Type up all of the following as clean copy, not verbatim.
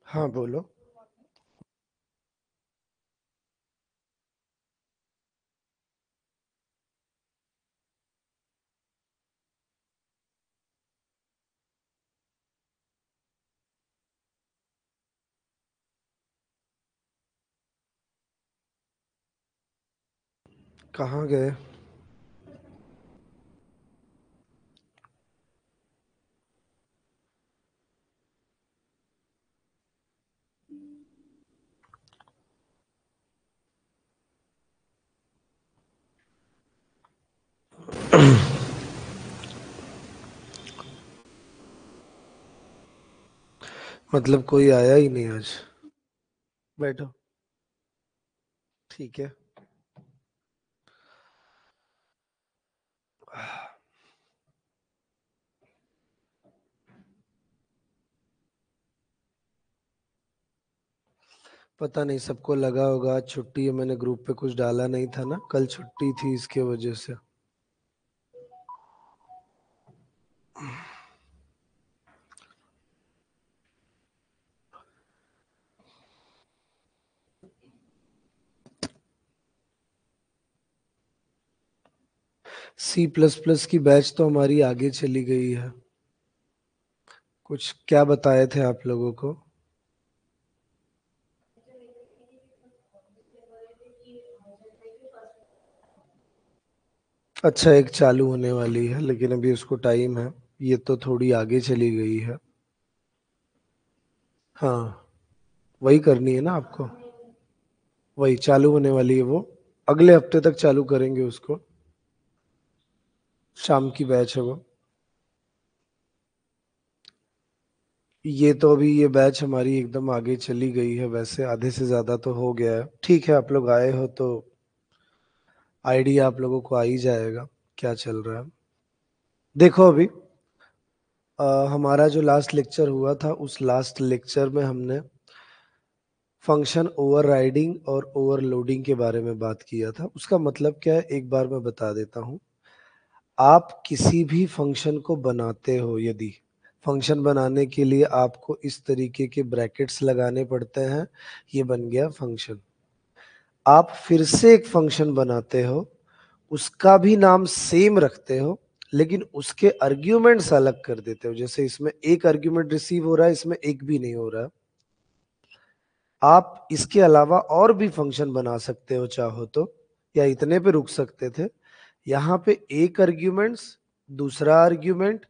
हाँ बोलो। कहाँ गए? मतलब कोई आया ही नहीं आज? बैठो। ठीक है। पता नहीं, सबको लगा होगा आज छुट्टी है, मैंने ग्रुप पे कुछ डाला नहीं था ना, कल छुट्टी थी इसके वजह से। C++ की बैच तो हमारी आगे चली गई है। कुछ क्या बताए थे आप लोगों को? अच्छा, एक चालू होने वाली है लेकिन अभी उसको टाइम है। ये तो थोड़ी आगे चली गई है। हाँ, वही करनी है ना आपको। वही चालू होने वाली है वो। अगले हफ्ते तक चालू करेंगे उसको। शाम की बैच है वो। ये तो अभी ये बैच हमारी एकदम आगे चली गई है, वैसे आधे से ज्यादा तो हो गया है। ठीक है, आप लोग आए हो तो आइडिया आप लोगों को आ ही जाएगा क्या चल रहा है। देखो अभी हमारा जो लास्ट लेक्चर हुआ था, उस लास्ट लेक्चर में हमने फंक्शन ओवरराइडिंग और ओवरलोडिंग के बारे में बात किया था। उसका मतलब क्या है एक बार मैं बता देता हूँ। आप किसी भी फंक्शन को बनाते हो, यदि फंक्शन बनाने के लिए आपको इस तरीके के ब्रैकेट्स लगाने पड़ते हैं, ये बन गया फंक्शन। आप फिर से एक फंक्शन बनाते हो, उसका भी नाम सेम रखते हो, लेकिन उसके आर्ग्यूमेंट्स अलग कर देते हो। जैसे इसमें एक आर्ग्यूमेंट रिसीव हो रहा है, इसमें एक भी नहीं हो रहा है। आप इसके अलावा और भी फंक्शन बना सकते हो चाहो तो, या इतने पे रुक सकते थे। यहाँ पे एक आर्ग्यूमेंट्स, दूसरा आर्ग्यूमेंट,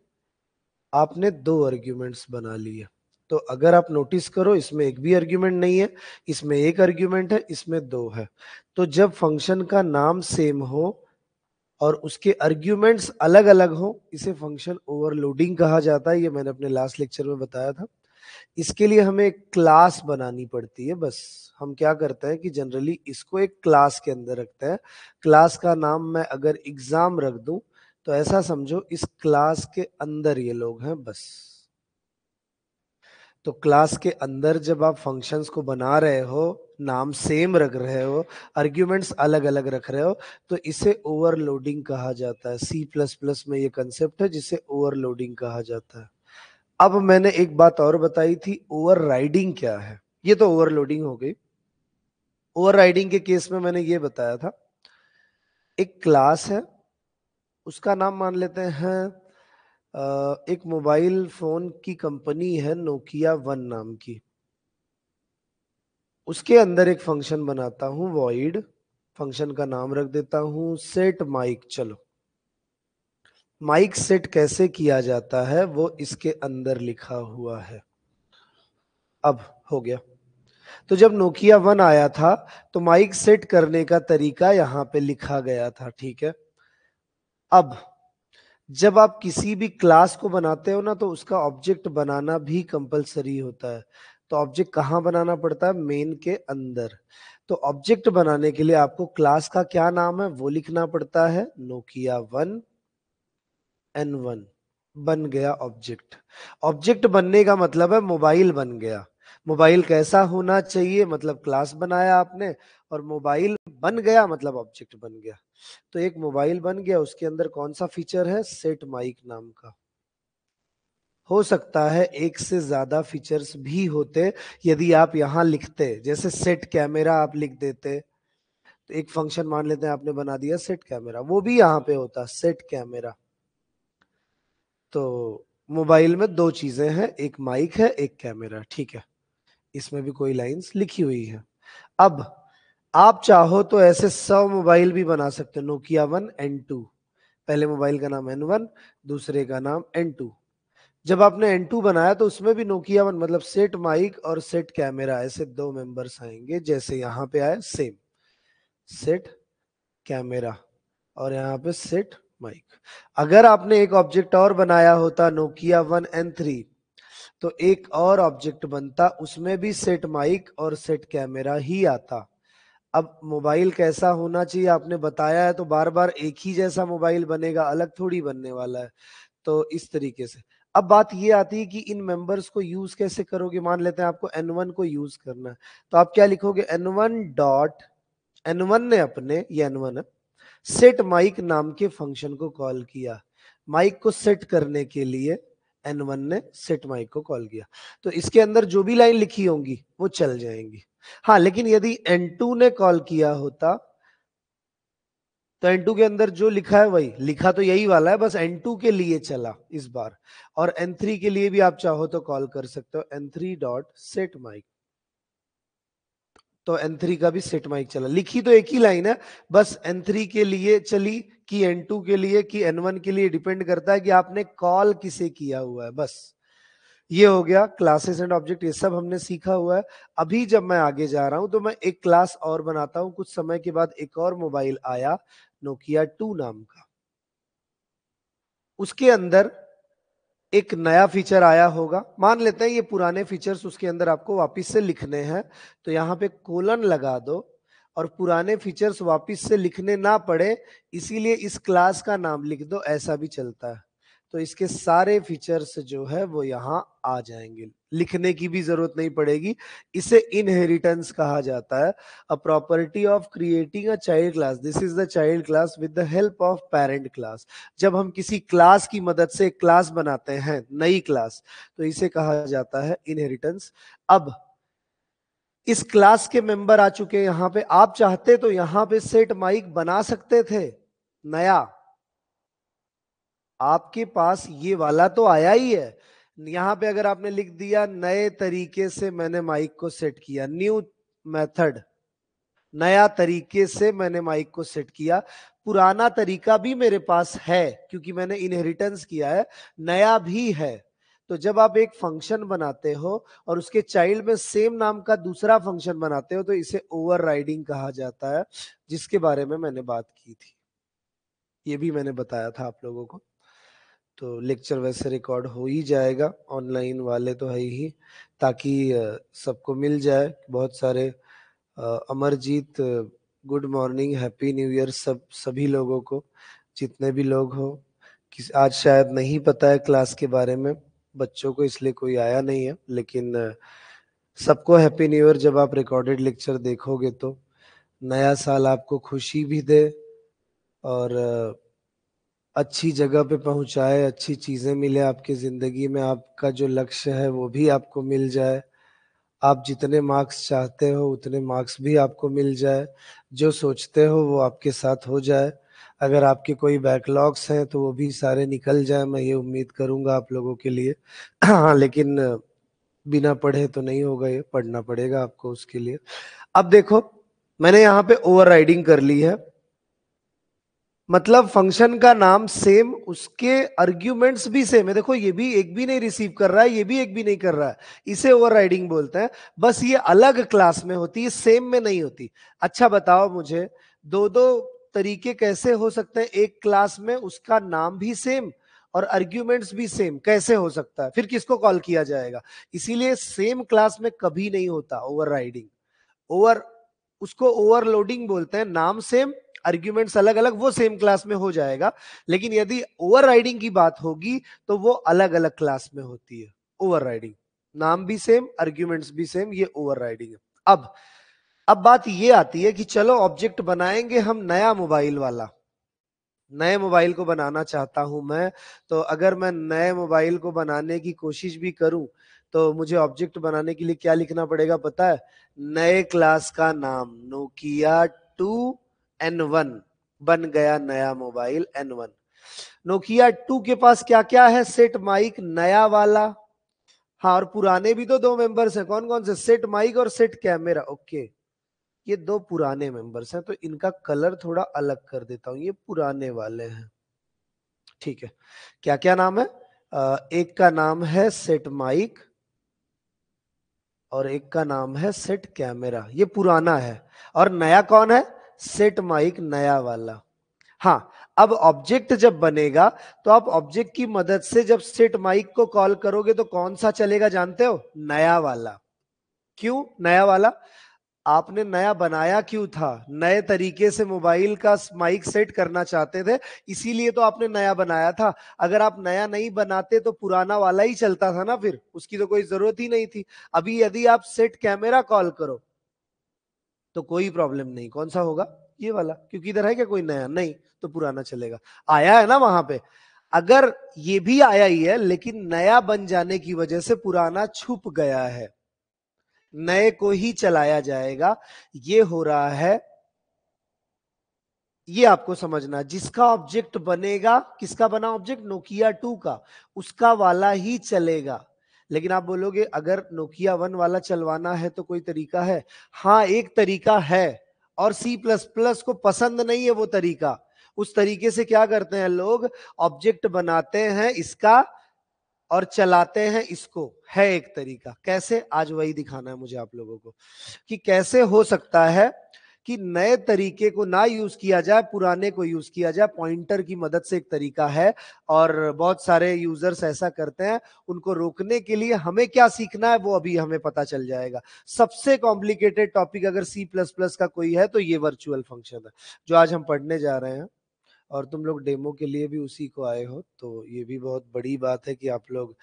आपने दो आर्ग्यूमेंट्स बना लिए। तो अगर आप नोटिस करो, इसमें एक भी आर्ग्यूमेंट नहीं है, इसमें एक आर्ग्यूमेंट है, इसमें दो है। तो जब फंक्शन का नाम सेम हो और उसके आर्ग्यूमेंट्स अलग अलग हो, इसे फंक्शन ओवरलोडिंग कहा जाता है। ये मैंने अपने लास्ट लेक्चर में बताया था। इसके लिए हमें एक क्लास बनानी पड़ती है। बस हम क्या करते हैं कि जनरली इसको एक क्लास के अंदर रखते हैं। क्लास का नाम मैं अगर एग्जाम रख दूं, तो ऐसा समझो इस क्लास के अंदर ये लोग हैं बस। तो क्लास के अंदर जब आप फंक्शंस को बना रहे हो, नाम सेम रख रहे हो, आर्ग्यूमेंट्स अलग अलग रख रहे हो, तो इसे ओवरलोडिंग कहा जाता है। C++ में ये कंसेप्ट है जिसे ओवरलोडिंग कहा जाता है। अब मैंने एक बात और बताई थी, ओवरराइडिंग क्या है। ये तो ओवरलोडिंग हो गई। ओवरराइडिंग के केस में मैंने ये बताया था, एक क्लास है, उसका नाम मान लेते हैं एक मोबाइल फोन की कंपनी है नोकिया वन नाम की। उसके अंदर एक फंक्शन बनाता हूं वॉइड, फंक्शन का नाम रख देता हूं सेट माइक। चलो, माइक सेट कैसे किया जाता है वो इसके अंदर लिखा हुआ है। अब हो गया। तो जब नोकिया वन आया था, तो माइक सेट करने का तरीका यहाँ पे लिखा गया था, ठीक है। अब जब आप किसी भी क्लास को बनाते हो ना, तो उसका ऑब्जेक्ट बनाना भी कंपलसरी होता है। तो ऑब्जेक्ट कहाँ बनाना पड़ता है? मेन के अंदर। तो ऑब्जेक्ट बनाने के लिए आपको क्लास का क्या नाम है वो लिखना पड़ता है, नोकिया वन N1। बन गया ऑब्जेक्ट। ऑब्जेक्ट बनने का मतलब है मोबाइल बन गया। मोबाइल कैसा होना चाहिए? मतलब क्लास बनाया आपने, और मोबाइल बन गया मतलब ऑब्जेक्ट बन गया। तो एक मोबाइल बन गया, उसके अंदर कौन सा फीचर है? सेट माइक नाम का। हो सकता है एक से ज्यादा फीचर्स भी होते यदि आप यहां लिखते, जैसे सेट कैमरा आप लिख देते, तो एक फंक्शन मान लेते हैं आपने बना दिया सेट कैमरा, वो भी यहां पे होता सेट कैमरा। तो मोबाइल में दो चीजें हैं, एक माइक है एक कैमरा, ठीक है, इसमें भी कोई लाइंस लिखी हुई है। अब आप चाहो तो ऐसे 100 मोबाइल भी बना सकते हो, नोकिया 1 N2, पहले मोबाइल का नाम N1, दूसरे का नाम N2। जब आपने N2 बनाया तो उसमें भी नोकिया 1 मतलब सेट माइक और सेट कैमरा ऐसे दो मेंबर्स आएंगे, जैसे यहाँ पे आए सेम सेट कैमरा और यहाँ पे सेट माइक। अगर आपने एक ऑब्जेक्ट और बनाया होता नोकिया 1N3, तो एक और ऑब्जेक्ट बनता, उसमें भी सेट माइक और सेट कैमरा ही आता। अब मोबाइल कैसा होना चाहिए आपने बताया है, तो बार बार एक ही जैसा मोबाइल बनेगा, अलग थोड़ी बनने वाला है। तो इस तरीके से अब बात ये आती है कि इन मेंबर्स को यूज कैसे करोगे। मान लेते हैं आपको N1 को यूज करना है, तो आप क्या लिखोगे, N1 डॉट, N1 ने अपने, ये N1 है, सेट माइक नाम के फंक्शन को कॉल किया। माइक को सेट करने के लिए N1 ने सेट माइक को कॉल किया, तो इसके अंदर जो भी लाइन लिखी होंगी वो चल जाएंगी। हाँ, लेकिन यदि N2 ने कॉल किया होता, तो N2 के अंदर जो लिखा है वही लिखा, तो यही वाला है, बस N2 के लिए चला इस बार। और N3 के लिए भी आप चाहो तो कॉल कर सकते हो, N3 डॉट सेट माइक, तो N3 का भी सेट माइक चला। लिखी तो एक ही लाइन है, बस N3 के लिए चली कि N2 के लिए कि N1 के लिए, डिपेंड करता है कि आपने कॉल किसे किया हुआ है। बस ये हो गया क्लासेस एंड ऑब्जेक्ट, ये सब हमने सीखा हुआ है। अभी जब मैं आगे जा रहा हूं तो मैं एक क्लास और बनाता हूं। कुछ समय के बाद एक और मोबाइल आया नोकिया 2 नाम का, उसके अंदर एक नया फीचर आया होगा। मान लेते हैं ये पुराने फीचर्स उसके अंदर आपको वापस से लिखने हैं, तो यहाँ पे कोलन लगा दो और पुराने फीचर्स वापस से लिखने ना पड़े, इसीलिए इस क्लास का नाम लिख दो, ऐसा भी चलता है। तो इसके सारे फीचर्स जो है वो यहाँ आ जाएंगे, लिखने की भी जरूरत नहीं पड़ेगी। इसे इनहेरिटेंस कहा जाता है, a property of creating a child class, this is the child class with the help of parent class. जब हम किसी क्लास की मदद से एक क्लास बनाते हैं, नई क्लास, तो इसे कहा जाता है इनहेरिटेंस। अब इस क्लास के मेंबर आ चुके हैं यहां पे, आप चाहते तो यहां पे सेट माइक बना सकते थे नया, आपके पास ये वाला तो आया ही है। यहां पे अगर आपने लिख दिया नए तरीके से मैंने माइक को सेट किया, न्यू मेथड, नया तरीके से मैंने माइक को सेट किया, पुराना तरीका भी मेरे पास है क्योंकि मैंने इनहेरिटेंस किया है, नया भी है। तो जब आप एक फंक्शन बनाते हो और उसके चाइल्ड में सेम नाम का दूसरा फंक्शन बनाते हो, तो इसे ओवरराइडिंग कहा जाता है, जिसके बारे में मैंने बात की थी, ये भी मैंने बताया था आप लोगों को। तो लेक्चर वैसे रिकॉर्ड हो ही जाएगा, ऑनलाइन वाले तो है ही, ताकि सबको मिल जाए। बहुत सारे Amarjeet, good morning, happy new year सब सभी लोगों को, जितने भी लोग हो। आज शायद नहीं पता है क्लास के बारे में बच्चों को, इसलिए कोई आया नहीं है, लेकिन सबको हैप्पी न्यू ईयर। जब आप रिकॉर्डेड लेक्चर देखोगे तो नया साल आपको खुशी भी दे और अच्छी जगह पे पहुंचाए, अच्छी चीजें मिले आपकी जिंदगी में, आपका जो लक्ष्य है वो भी आपको मिल जाए, आप जितने मार्क्स चाहते हो उतने मार्क्स भी आपको मिल जाए, जो सोचते हो वो आपके साथ हो जाए। अगर आपके कोई बैकलॉग्स हैं तो वो भी सारे निकल जाए, मैं ये उम्मीद करूंगा आप लोगों के लिए। हाँ, लेकिन बिना पढ़े तो नहीं होगा, ये पढ़ना पड़ेगा आपको उसके लिए। अब देखो, मैंने यहाँ पे ओवरराइडिंग कर ली है, मतलब फंक्शन का नाम सेम, उसके आर्ग्यूमेंट्स भी सेम है। देखो, ये भी एक भी नहीं रिसीव कर रहा है, ये भी एक भी नहीं कर रहा है, इसे ओवरराइडिंग बोलते हैं। बस ये अलग क्लास में होती है, सेम में नहीं होती। अच्छा बताओ मुझे, दो दो तरीके कैसे हो सकते हैं, एक क्लास में उसका नाम भी सेम और आर्ग्यूमेंट्स भी सेम, कैसे हो सकता है? फिर किसको कॉल किया जाएगा? इसीलिए सेम क्लास में कभी नहीं होता ओवरराइडिंग। ओवर उसको ओवरलोडिंग बोलते हैं, नाम सेम आर्ग्यूमेंट्स अलग अलग, वो सेम क्लास में हो जाएगा। लेकिन यदि ओवरराइडिंग की बात होगी तो वो अलग अलग क्लास में होती है। ओवरराइडिंग, नाम भी सेम आर्ग्यूमेंट्स भी सेम, ये ओवरराइडिंग है। अब बात ये आती है कि चलो ऑब्जेक्ट बनाएंगे हम नया मोबाइल वाला, नए मोबाइल को बनाना चाहता हूं मैं, तो अगर मैं नए मोबाइल को बनाने की कोशिश भी करूं तो मुझे ऑब्जेक्ट बनाने के लिए क्या लिखना पड़ेगा पता है? नए क्लास का नाम नोकिया 2N1, बन गया नया मोबाइल N1। नोकिया 2 के पास क्या क्या है? सेट माइक नया वाला, हाँ, और पुराने भी तो दो मेंबर्स हैं, कौन कौन से? सेट माइक और सेट कैमरा। ओके, ये दो पुराने मेंबर्स हैं, तो इनका कलर थोड़ा अलग कर देता हूं, ये पुराने वाले हैं। ठीक है, क्या क्या नाम है? एक का नाम है सेट माइक और एक का नाम है सेट कैमरा, ये पुराना है। और नया कौन है? सेट माइक नया वाला। हाँ, अब ऑब्जेक्ट जब बनेगा तो आप ऑब्जेक्ट की मदद से जब सेट माइक को कॉल करोगे तो कौन सा चलेगा जानते हो? नया वाला। क्यों नया वाला? आपने नया बनाया क्यों था? नए तरीके से मोबाइल का माइक सेट करना चाहते थे, इसीलिए तो आपने नया बनाया था। अगर आप नया नहीं बनाते तो पुराना वाला ही चलता था ना, फिर उसकी तो कोई जरूरत ही नहीं थी। अभी यदि आप सेट कैमरा कॉल करो तो कोई प्रॉब्लम नहीं, कौन सा होगा? ये वाला, क्योंकि इधर है क्या कोई नया? नहीं, तो पुराना चलेगा। आया है ना वहां पे? अगर ये भी आया ही है लेकिन नया बन जाने की वजह से पुराना छुप गया है, नए को ही चलाया जाएगा, ये हो रहा है। ये आपको समझना, जिसका ऑब्जेक्ट बनेगा, किसका बना ऑब्जेक्ट? नोकिया 2 का, उसका वाला ही चलेगा। लेकिन आप बोलोगे अगर नोकिया 1 वाला चलवाना है तो कोई तरीका है? हाँ, एक तरीका है, और सी प्लस प्लस को पसंद नहीं है वो तरीका। उस तरीके से क्या करते हैं लोग? ऑब्जेक्ट बनाते हैं इसका और चलाते हैं इसको। है एक तरीका, कैसे? आज वही दिखाना है मुझे आप लोगों को, कि कैसे हो सकता है कि नए तरीके को ना यूज किया जाए, पुराने को यूज किया जाए। पॉइंटर की मदद से एक तरीका है, और बहुत सारे यूजर्स ऐसा करते हैं। उनको रोकने के लिए हमें क्या सीखना है वो अभी हमें पता चल जाएगा। सबसे कॉम्प्लिकेटेड टॉपिक अगर सी प्लस प्लस का कोई है तो ये वर्चुअल फंक्शन है, जो आज हम पढ़ने जा रहे हैं। और तुम लोग डेमो के लिए भी उसी को आए हो, तो ये भी बहुत बड़ी बात है कि आप लोग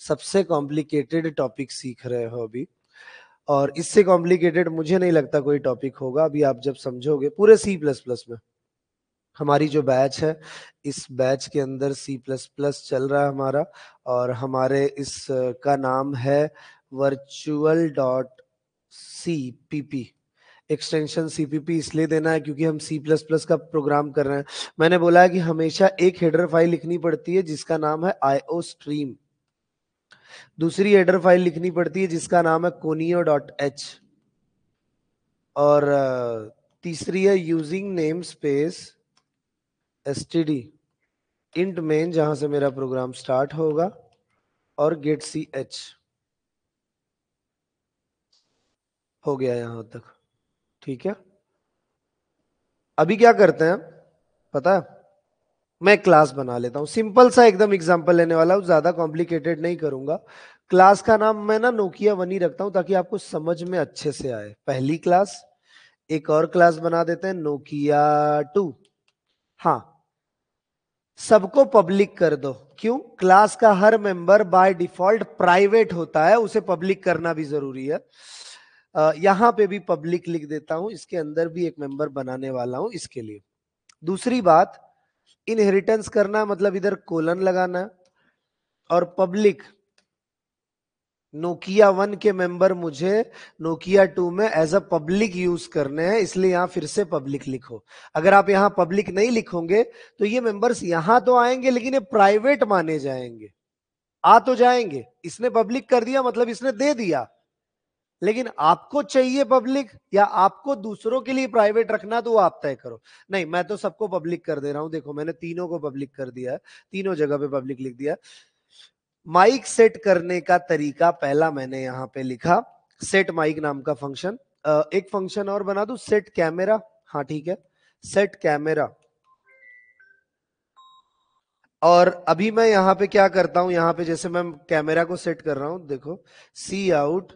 सबसे कॉम्प्लिकेटेड टॉपिक सीख रहे हो अभी। और इससे कॉम्प्लिकेटेड मुझे नहीं लगता कोई टॉपिक होगा अभी आप जब समझोगे पूरे सी प्लस प्लस में। हमारी जो बैच है, इस बैच के अंदर सी प्लस प्लस चल रहा है हमारा, और हमारे इस का नाम है virtual dot CPP। Extension CPP इसलिए देना है क्योंकि हम सी प्लस प्लस का प्रोग्राम कर रहे हैं। मैंने बोला है कि हमेशा एक हेडर फाइल लिखनी पड़ती है जिसका नाम है IO स्ट्रीम, दूसरी हेडर फाइल लिखनी पड़ती है जिसका नाम है conio.h, और तीसरी है using name space std int main, जहां से मेरा प्रोग्राम स्टार्ट होगा, और गेट ch। हो गया यहां तक, ठीक है। अभी क्या करते हैं पता है? मैं क्लास बना लेता हूं, सिंपल सा एकदम एग्जांपल लेने वाला हूं, ज्यादा कॉम्प्लिकेटेड नहीं करूंगा। क्लास का नाम मैं ना नोकिया 1 ही रखता हूं ताकि आपको समझ में अच्छे से आए। पहली क्लास, एक और क्लास बना देते हैं नोकिया 2। हाँ, सबको पब्लिक कर दो। क्यों? क्लास का हर मेंबर बाय डिफॉल्ट प्राइवेट होता है, उसे पब्लिक करना भी जरूरी है। यहां पे भी पब्लिक लिख देता हूं, इसके अंदर भी एक मेंबर बनाने वाला हूं इसके लिए। दूसरी बात, इनहेरिटेंस करना मतलब इधर कोलन लगाना है, और पब्लिक नोकिया 1 के मेंबर मुझे नोकिया 2 में एज अ पब्लिक यूज करने हैं, इसलिए यहां फिर से पब्लिक लिखो। अगर आप यहां पब्लिक नहीं लिखोगे तो ये मेंबर्स यहां तो आएंगे लेकिन ये प्राइवेट माने जाएंगे। आ तो जाएंगे, इसने पब्लिक कर दिया मतलब इसने दे दिया, लेकिन आपको चाहिए पब्लिक या आपको दूसरों के लिए प्राइवेट रखना, तो वो आप तय करो। नहीं, मैं तो सबको पब्लिक कर दे रहा हूं। देखो मैंने तीनों को पब्लिक कर दिया है, तीनों जगह पे पब्लिक लिख दिया। माइक सेट करने का तरीका पहला मैंने यहां पे लिखा, सेट माइक नाम का फंक्शन। एक फंक्शन और बना दूं, सेट कैमरा। हाँ ठीक है, सेट कैमरा। और अभी मैं यहां पे क्या करता हूं, यहां पे जैसे मैं कैमरा को सेट कर रहा हूं, देखो see out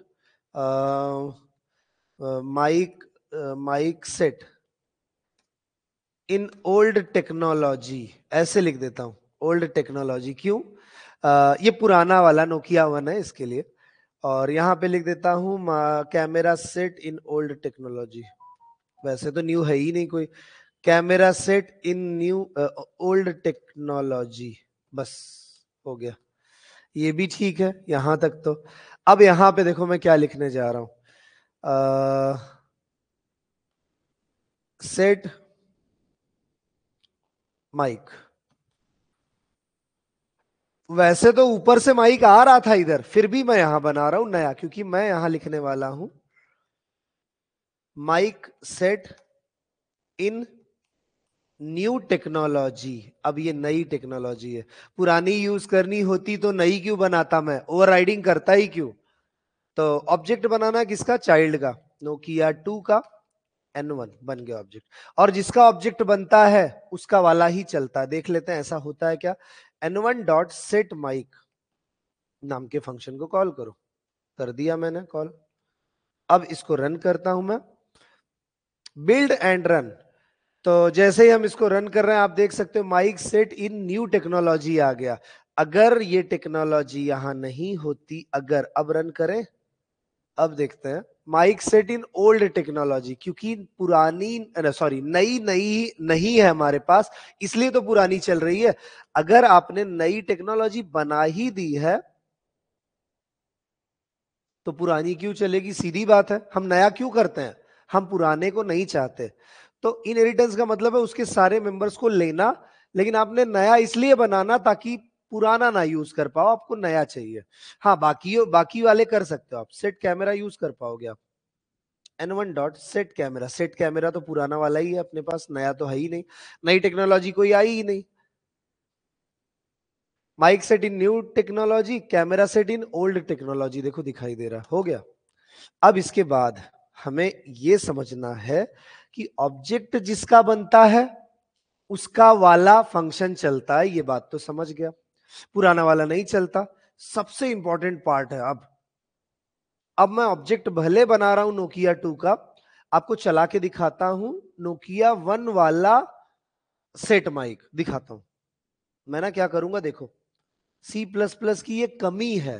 mic, mic set in old technology, ऐसे लिख देता हूं। ओल्ड टेक्नोलॉजी क्यों? ये पुराना वाला नोकिया 1 है इसके लिए। और यहां पे लिख देता हूं camera set in old technology, वैसे तो न्यू है ही नहीं कोई। Camera set in new old technology, बस हो गया, ये भी ठीक है यहां तक तो। अब यहां पे देखो मैं क्या लिखने जा रहा हूं, सेट माइक। वैसे तो ऊपर से माइक आ रहा था इधर, फिर भी मैं यहां बना रहा हूं नया, क्योंकि मैं यहां लिखने वाला हूं mic set in new technology. अब ये नई टेक्नोलॉजी है, पुरानी यूज करनी होती तो नई क्यों बनाता, मैं ओवरराइडिंग करता ही क्यों। तो ऑब्जेक्ट बनाना किसका, चाइल्ड का, नोकिया 2 का N1 बन गया ऑब्जेक्ट। और जिसका ऑब्जेक्ट बनता है उसका वाला ही चलता है, देख लेते हैं ऐसा होता है क्या। N1 डॉट सेट माइक नाम के फंक्शन को कॉल करो, कर दिया मैंने कॉल। अब इसको रन करता हूं मैं, बिल्ड एंड रन। तो जैसे ही हम इसको रन कर रहे हैं आप देख सकते हो mic set in new technology आ गया। अगर ये टेक्नोलॉजी यहां नहीं होती, अगर अब रन करें, अब देखते हैं mic set in old technology, क्योंकि पुरानी, सॉरी नई नई नहीं है हमारे पास, इसलिए तो पुरानी चल रही है। अगर आपने नई टेक्नोलॉजी बना ही दी है तो पुरानी क्यों चलेगी, सीधी बात है। हम नया क्यों करते हैं, हम पुराने को नहीं चाहते। तो इनहेरिटेंस का मतलब है उसके सारे मेंबर्स को लेना, लेकिन आपने नया इसलिए बनाना ताकि पुराना ना यूज कर पाओ, आपको नया चाहिए। हाँ, बाकी बाकी वाले कर सकते हो आप, सेट कैमरा यूज कर पाओगे आप। N1 dot set camera, set camera तो पुराना वाला ही है अपने पास, नया तो है ही नहीं, नई टेक्नोलॉजी कोई आई ही नहीं। Mic set in new technology, camera set in old technology, देखो दिखाई दे रहा, हो गया। अब इसके बाद हमें यह समझना है कि ऑब्जेक्ट जिसका बनता है उसका वाला फंक्शन चलता है, ये बात तो समझ गया, पुराना वाला नहीं चलता। सबसे इंपॉर्टेंट पार्ट है अब मैं ऑब्जेक्ट भले बना रहा हूं नोकिया 2 का, आपको चला के दिखाता हूं नोकिया 1 वाला सेट माइक दिखाता हूं। मैं ना क्या करूंगा, देखो सी प्लस प्लस की ये कमी है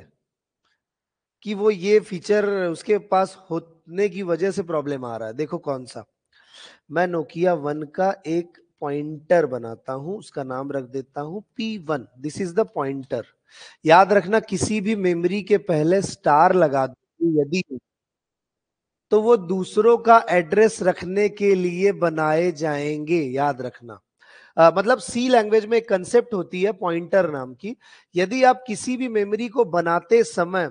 कि वो ये फीचर उसके पास होने की वजह से प्रॉब्लम आ रहा है। देखो कौन सा, मैं नोकिया 1 का एक पॉइंटर बनाता हूं, उसका नाम रख देता हूं P1, this is the pointer. याद रखना किसी भी मेमोरी के पहले स्टार लगा दो यदि, तो वो दूसरों का एड्रेस रखने के लिए बनाए जाएंगे, याद रखना। मतलब सी लैंग्वेज में एक कंसेप्ट होती है पॉइंटर नाम की, यदि आप किसी भी मेमोरी को बनाते समय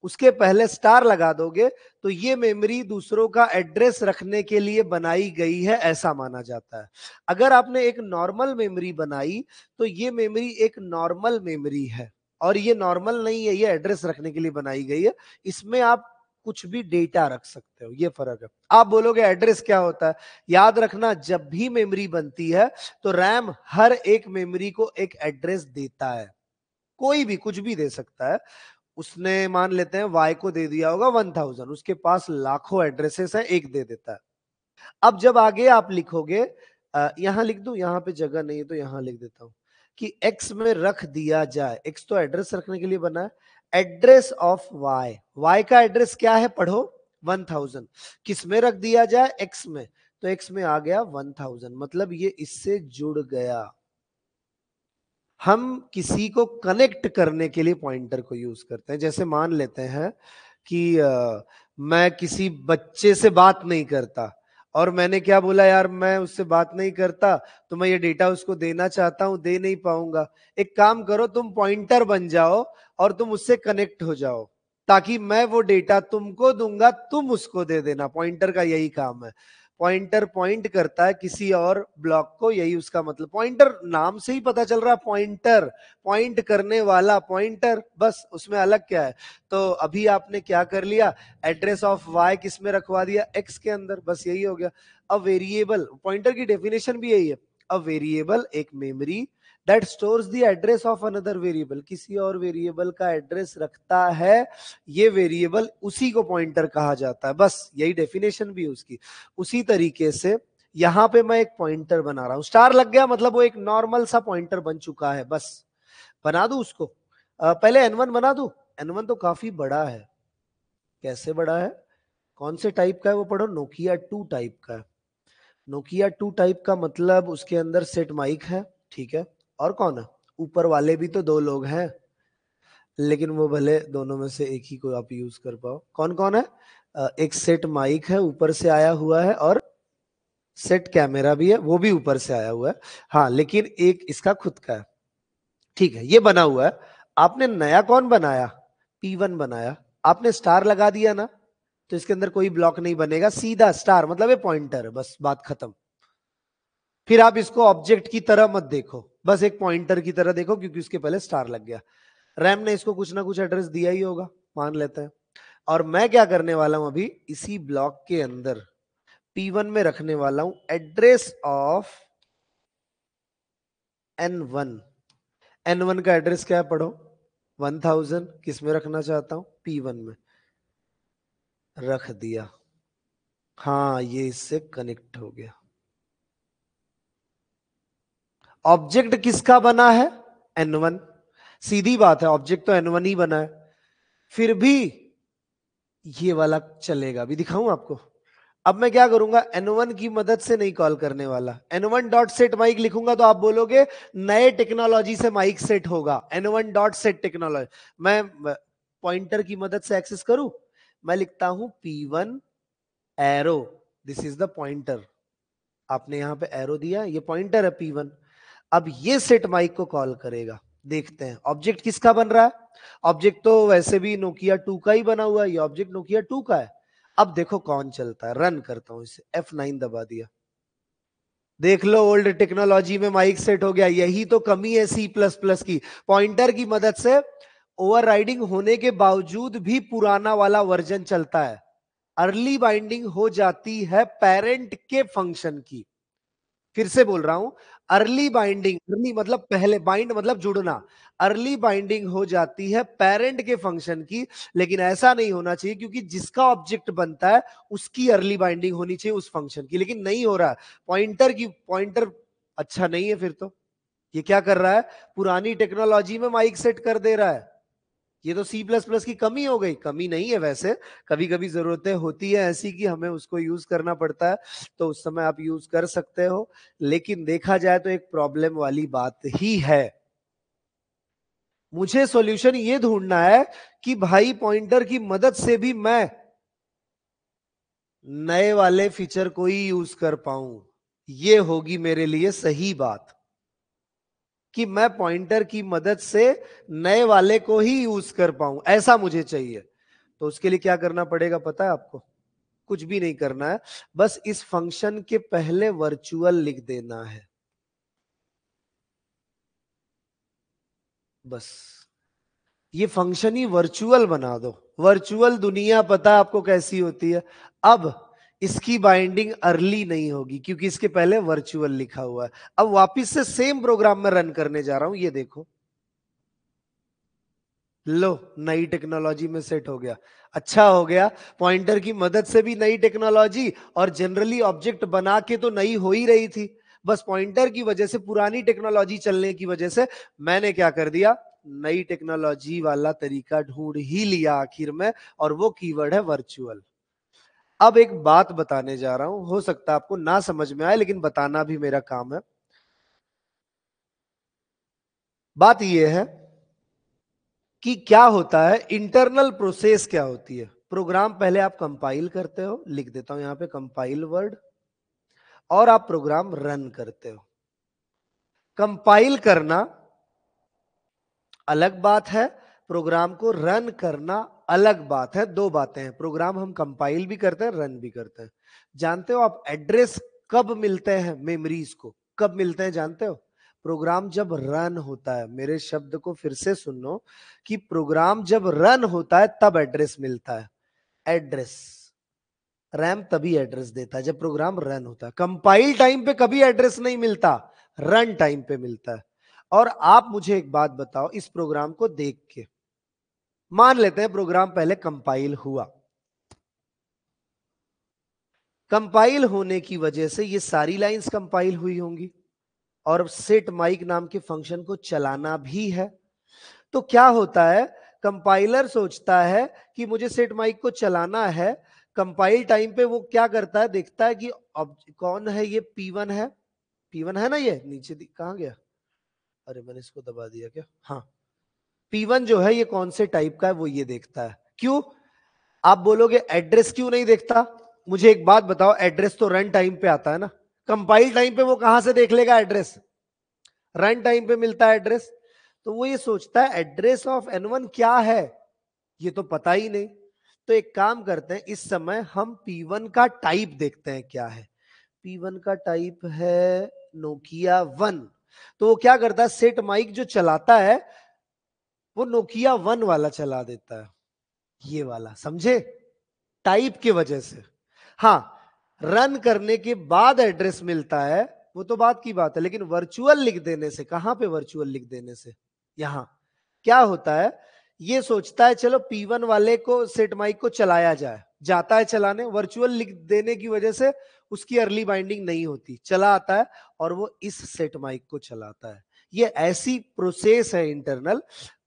उसके पहले स्टार लगा दोगे तो ये मेमोरी दूसरों का एड्रेस रखने के लिए बनाई गई है, ऐसा माना जाता है। अगर आपने एक नॉर्मल मेमोरी बनाई तो ये मेमोरी एक नॉर्मल मेमोरी है, और ये नॉर्मल नहीं है, ये एड्रेस रखने के लिए बनाई गई है। इसमें आप कुछ भी डेटा रख सकते हो, ये फर्क है। आप बोलोगे एड्रेस क्या होता है, याद रखना जब भी मेमोरी बनती है तो रैम हर एक मेमोरी को एक एड्रेस देता है, कोई भी कुछ भी दे सकता है। उसने मान लेते हैं वाई को दे दिया होगा 1000, उसके पास लाखों एड्रेसेस है, एक दे देता है। अब जब आगे आप लिखोगे, यहां लिख दूं, यहां पे जगह नहीं है तो यहां लिख देता हूं कि एक्स में रख दिया जाए, एक्स तो एड्रेस रखने के लिए बना है, एड्रेस ऑफ वाई, वाई का एड्रेस क्या है पढ़ो 1000, किस में रख दिया जाए, एक्स में, तो एक्स में आ गया 1000, मतलब ये इससे जुड़ गया। हम किसी को कनेक्ट करने के लिए पॉइंटर को यूज करते हैं। जैसे मान लेते हैं कि मैं किसी बच्चे से बात नहीं करता और मैंने क्या बोला, यार मैं उससे बात नहीं करता तो मैं ये डेटा उसको देना चाहता हूं, दे नहीं पाऊंगा। एक काम करो, तुम पॉइंटर बन जाओ और तुम उससे कनेक्ट हो जाओ, ताकि मैं वो डेटा तुमको दूंगा, तुम उसको दे देना। पॉइंटर का यही काम है, पॉइंटर पॉइंट करता है किसी और ब्लॉक को, यही उसका मतलब। पॉइंटर नाम से ही पता चल रहा है, पॉइंटर, पॉइंट करने वाला पॉइंटर, बस उसमें अलग क्या है। तो अभी आपने क्या कर लिया, एड्रेस ऑफ वाई किस में रखवा दिया, एक्स के अंदर, बस यही हो गया। अब वेरिएबल, पॉइंटर की डेफिनेशन भी यही है, अ वेरिएबल एक memory that stores the address of another variable, किसी और वेरिएबल का एड्रेस रखता है, ये वेरिएबल उसी को पॉइंटर कहा जाता है, बस यही डेफिनेशन भी है उसकी। उसी तरीके से यहां पे मैं एक पॉइंटर बना रहा हूं, स्टार लग गया मतलब वो एक नॉर्मल सा पॉइंटर बन चुका है, बस बना दूं उसको। पहले N1 बना दूं, N1 तो काफी बड़ा है। कैसे बड़ा है, कौन से टाइप का है वो पढ़ो, नोकिया 2 टाइप का है। नोकिया 2 टाइप का मतलब उसके अंदर सेट माइक है, ठीक है। और कौन है? ऊपर वाले भी तो 2 लोग हैं, लेकिन वो भले दोनों में से एक ही को आप यूज कर पाओ। कौन कौन है? एक सेट माइक है ऊपर से आया हुआ है, और सेट कैमरा भी है, वो भी ऊपर से आया हुआ है। हाँ, लेकिन एक इसका खुद का है, ठीक है, ये बना हुआ है। आपने नया कौन बनाया? P1 बनाया। आपने स्टार लगा दिया ना, तो इसके अंदर कोई ब्लॉक नहीं बनेगा, सीधा स्टार मतलब ये पॉइंटर है, बस बात खत्म। फिर आप इसको ऑब्जेक्ट की तरह मत देखो, बस एक पॉइंटर की तरह देखो, क्योंकि उसके पहले स्टार लग गया। रैम ने इसको कुछ ना कुछ एड्रेस दिया ही होगा, मान लेते हैं। और मैं क्या करने वाला हूं अभी, इसी ब्लॉक के अंदर P1 में रखने वाला हूं एड्रेस ऑफ N1। N1 का एड्रेस क्या है पढ़ो, 1000। किस में रखना चाहता हूं? P1 में। रख दिया। हाँ, ये इससे कनेक्ट हो गया। ऑब्जेक्ट किसका बना है? N1। सीधी बात है, ऑब्जेक्ट तो N1 ही बना है। फिर भी ये वाला चलेगा, अभी दिखाऊं आपको। अब मैं क्या करूंगा, N1 की मदद से नहीं कॉल करने वाला। N1 डॉट सेट माइक लिखूंगा तो आप बोलोगे नए टेक्नोलॉजी से माइक सेट होगा, N1 डॉट सेट टेक्नोलॉजी। मैं पॉइंटर की मदद से एक्सेस करूं, मैं लिखता हूं P1 arrow, this is the pointer. आपने यहां पे एरो दिया, ये पॉइंटर है P1। अब ये सेट माइक को कॉल करेगा। देखते हैं ऑब्जेक्ट किसका बन रहा है। ऑब्जेक्ट तो वैसे भी नोकिया 2 का ही बना हुआ है, ये ऑब्जेक्ट नोकिया 2 का है। अब देखो कौन चलता है, रन करता हूं इसे, F9 दबा दिया। देख लो, ओल्ड टेक्नोलॉजी में माइक सेट हो गया। यही तो कमी है सी प्लस प्लस की। पॉइंटर की मदद से ओवरराइडिंग होने के बावजूद भी पुराना वाला वर्जन चलता है। अर्ली बाइंडिंग हो जाती है पेरेंट के फंक्शन की। फिर से बोल रहा हूं, अर्ली बाइंडिंग, अर्ली मतलब पहले, बाइंड मतलब जुड़ना। अर्ली बाइंडिंग हो जाती है पेरेंट के फंक्शन की, लेकिन ऐसा नहीं होना चाहिए, क्योंकि जिसका ऑब्जेक्ट बनता है उसकी अर्ली बाइंडिंग होनी चाहिए उस फंक्शन की, लेकिन नहीं हो रहा है। पॉइंटर अच्छा नहीं है। फिर तो ये क्या कर रहा है, पुरानी टेक्नोलॉजी में माइक सेट कर दे रहा है। ये तो सी प्लस प्लस की कमी हो गई। कमी नहीं है वैसे, कभी कभी जरूरतें होती है ऐसी कि हमें उसको यूज करना पड़ता है, तो उस समय आप यूज कर सकते हो। लेकिन देखा जाए तो एक प्रॉब्लम वाली बात ही है। मुझे सॉल्यूशन ये ढूंढना है कि भाई पॉइंटर की मदद से भी मैं नए वाले फीचर को ही यूज कर पाऊं। ये होगी मेरे लिए सही बात, कि मैं पॉइंटर की मदद से नए वाले को ही यूज कर पाऊं, ऐसा मुझे चाहिए। तो उसके लिए क्या करना पड़ेगा पता है आपको? कुछ भी नहीं करना है, बस इस फंक्शन के पहले वर्चुअल लिख देना है, बस। ये फंक्शन ही वर्चुअल बना दो। वर्चुअल दुनिया पता है आपको कैसी होती है। अब इसकी बाइंडिंग अर्ली नहीं होगी, क्योंकि इसके पहले वर्चुअल लिखा हुआ है। अब वापिस से सेम प्रोग्राम में रन करने जा रहा हूं, ये देखो। लो, नई टेक्नोलॉजी में सेट हो गया। अच्छा हो गया, पॉइंटर की मदद से भी नई टेक्नोलॉजी, और जनरली ऑब्जेक्ट बना के तो नई हो ही रही थी। बस पॉइंटर की वजह से, पुरानी टेक्नोलॉजी चलने की वजह से मैंने क्या कर दिया, नई टेक्नोलॉजी वाला तरीका ढूंढ ही लिया आखिर में, और वो कीवर्ड है वर्चुअल। अब एक बात बताने जा रहा हूं, हो सकता है आपको ना समझ में आए, लेकिन बताना भी मेरा काम है। बात यह है कि क्या होता है, इंटरनल प्रोसेस क्या होती है। प्रोग्राम पहले आप कंपाइल करते हो, लिख देता हूं यहां पे कंपाइल वर्ड, और आप प्रोग्राम रन करते हो। कंपाइल करना अलग बात है, प्रोग्राम को रन करना अलग बात है। दो बातें हैं। प्रोग्राम हम कंपाइल भी करते हैं, रन भी करते हैं। जानते हो आप एड्रेस कब मिलते हैं मेमोरीज को? कब मिलते हैं जानते हो? प्रोग्राम जब रन होता है। मेरे शब्द को फिर से सुनो, कि प्रोग्राम जब रन होता है तब एड्रेस मिलता है। एड्रेस, रैम तभी एड्रेस देता है जब प्रोग्राम रन होता है। कंपाइल टाइम पे कभी एड्रेस नहीं मिलता, रन टाइम पे मिलता है। और आप मुझे एक बात बताओ, इस प्रोग्राम को देख के मान लेते हैं प्रोग्राम पहले कंपाइल हुआ। कंपाइल होने की वजह से ये सारी लाइंस कंपाइल हुई होंगी, और सेट माइक नाम के फंक्शन को चलाना भी है। तो क्या होता है, कंपाइलर सोचता है कि मुझे सेट माइक को चलाना है, कंपाइल टाइम पे वो क्या करता है, देखता है कि अब कौन है ये, P1 है, P1 है ना, ये नीचे कहां गया, अरे मैंने इसको दबा दिया क्या, हाँ, P1 जो है ये कौन से टाइप का है वो ये देखता है। क्यों, आप बोलोगे एड्रेस क्यों नहीं देखता, मुझे एक बात बताओ, एड्रेस तो रन टाइम पे आता है ना, कंपाइल टाइम पे वो कहां से देख लेगा एड्रेस, रन टाइम पे मिलता है एड्रेस, तो वो ये सोचता है एड्रेस ऑफ N1 क्या है, ये तो पता ही नहीं। तो एक काम करते हैं, इस समय हम P1 का टाइप देखते हैं क्या है। P1 का टाइप है नोकिया 1, तो वो क्या करता है, सेट माइक जो चलाता है वो नोकिया 1 वाला चला देता है, ये वाला, समझे, टाइप की वजह से। हाँ, रन करने के बाद एड्रेस मिलता है वो तो बात की बात है, लेकिन वर्चुअल लिख देने से, कहां पे वर्चुअल लिख देने से, यहां क्या होता है, ये सोचता है चलो P1 वाले को, सेट माइक को चलाया जाए, जाता है चलाने, वर्चुअल लिख देने की वजह से उसकी अर्ली बाइंडिंग नहीं होती, चला आता है और वो इस सेट माइक को चलाता है। ये ऐसी प्रोसेस है इंटरनल,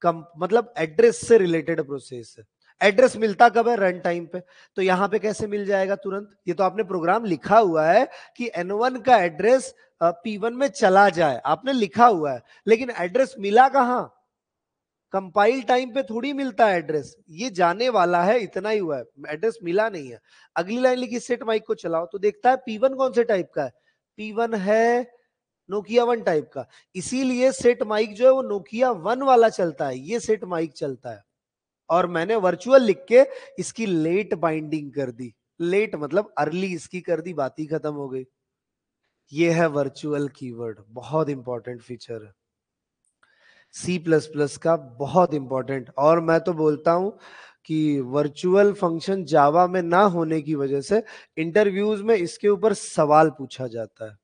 मतलब एड्रेस से रिलेटेड प्रोसेस है। एड्रेस मिलता कब है, रन टाइम पे, तो यहां पे कैसे मिल जाएगा तुरंत, ये तो आपने प्रोग्राम लिखा हुआ है कि N1 का एड्रेस P1 में चला जाए, आपने लिखा हुआ है, लेकिन एड्रेस मिला कहां, कंपाइल टाइम पे थोड़ी मिलता है एड्रेस, ये जाने वाला है, इतना ही हुआ है, एड्रेस मिला नहीं है। अगली लाइन लिखी, सेट माइक को चलाओ, तो देखता है P1 कौन से टाइप का है, P1 है नोकिया 1 टाइप का, इसीलिए सेट माइक जो है वो नोकिया 1 वाला चलता है, ये सेट माइक चलता है, और मैंने वर्चुअल लिख के इसकी लेट बाइंडिंग कर दी, लेट मतलब अर्ली इसकी कर दी, बात ही खत्म हो गई। ये है वर्चुअल कीवर्ड, बहुत इंपॉर्टेंट फीचर है C++ का, बहुत इंपॉर्टेंट। और मैं तो बोलता हूं कि वर्चुअल फंक्शन जावा में ना होने की वजह से इंटरव्यूज में इसके ऊपर सवाल पूछा जाता है।